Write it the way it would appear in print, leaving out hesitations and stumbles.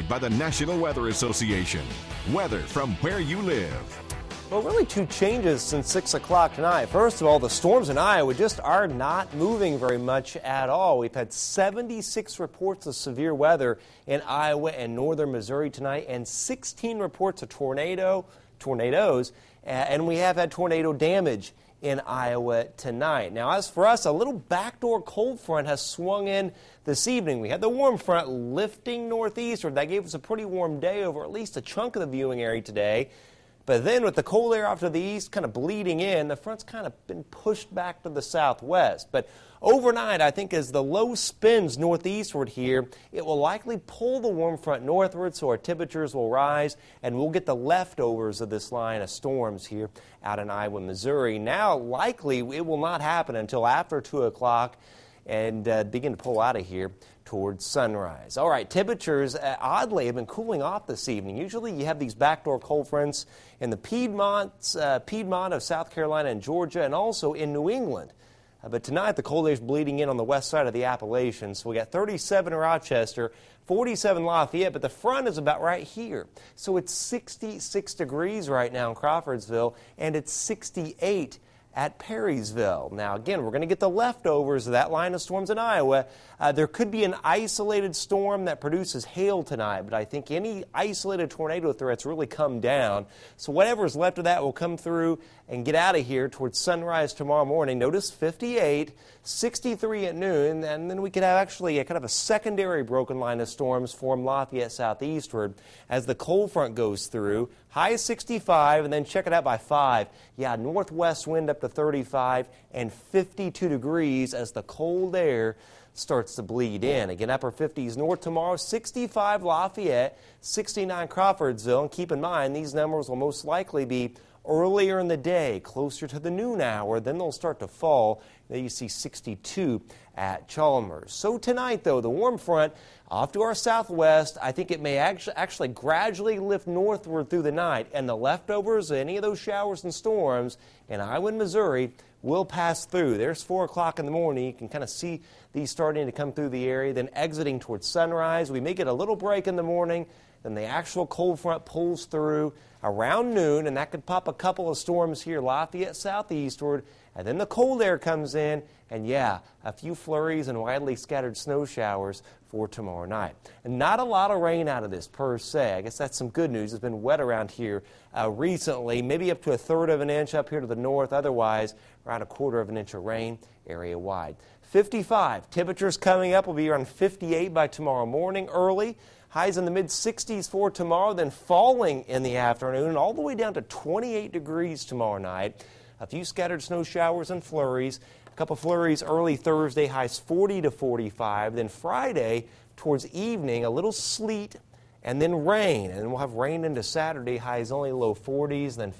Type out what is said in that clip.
by the National Weather Association. Weather from where you live. Well, really two changes since 6 o'clock tonight. First of all, the storms in Iowa just are not moving very much at all. We've had 76 reports of severe weather in Iowa and northern Missouri tonight, and 16 reports of tornadoes, and we have had tornado damage in Iowa tonight. Now, as for us, a little backdoor cold front has swung in this evening. We had the warm front lifting northeastward. That gave us a pretty warm day over at least a chunk of the viewing area today. But then with the cold air off to the east kind of bleeding in, the front's kind of been pushed back to the southwest. But overnight, I think as the low spins northeastward here, it will likely pull the warm front northward, so our temperatures will rise, and we'll get the leftovers of this line of storms here out in Iowa, Missouri. Now, likely it will not happen until after 2 o'clock and begin to pull out of here towards sunrise. All right, temperatures oddly have been cooling off this evening. Usually you have these backdoor cold fronts in the Piedmont of South Carolina and Georgia, and also in New England. But tonight the cold air is bleeding in on the west side of the Appalachians. So we got 37 in Rochester, 47 Lafayette, but the front is about right here. So it's 66 degrees right now in Crawfordsville, and it's 68 at Perrysville. Now, again, we're going to get the leftovers of that line of storms in Iowa. There could be an isolated storm that produces hail tonight, but I think any isolated tornado threats really come down. So whatever's left of that will come through and get out of here towards sunrise tomorrow morning. Notice 58, 63 at noon, and then we could have actually a kind of a secondary broken line of storms form Lafayette southeastward as the cold front goes through. High 65, and then check it out by 5. Yeah, northwest wind up to 35 and 52 degrees as the cold air starts to bleed in. Again, upper 50s north tomorrow, 65 Lafayette, 69 Crawfordsville. And keep in mind, these numbers will most likely be earlier in the day, closer to the noon hour. Then they'll start to fall. There you see 62 at Chalmers. So tonight, though, the warm front off to our southwest, I think it may actually gradually lift northward through the night, and the leftovers, any of those showers and storms in Iowa and Missouri will pass through. There's 4 o'clock in the morning. You can kind of see these starting to come through the area, then exiting towards sunrise. We may get a little break in the morning, then the actual cold front pulls through around noon, and that could pop a couple of storms here, Lafayette southeastward, and then the cold air comes in, and yeah, a few flurries and widely scattered snow showers for tomorrow night. And not a lot of rain out of this per se. I guess that's some good news. It's been wet around here recently, maybe up to 1/3 of an inch up here to the north, otherwise around 1/4 of an inch of rain area wide. 55, temperatures coming up will be around 58 by tomorrow morning early. Highs in the mid-60s for tomorrow, then falling in the afternoon all the way down to 28 degrees tomorrow night. A few scattered snow showers and flurries. A couple flurries early Thursday, highs 40 to 45. Then Friday towards evening, a little sleet and then rain. And then we'll have rain into Saturday, highs only low 40s. Then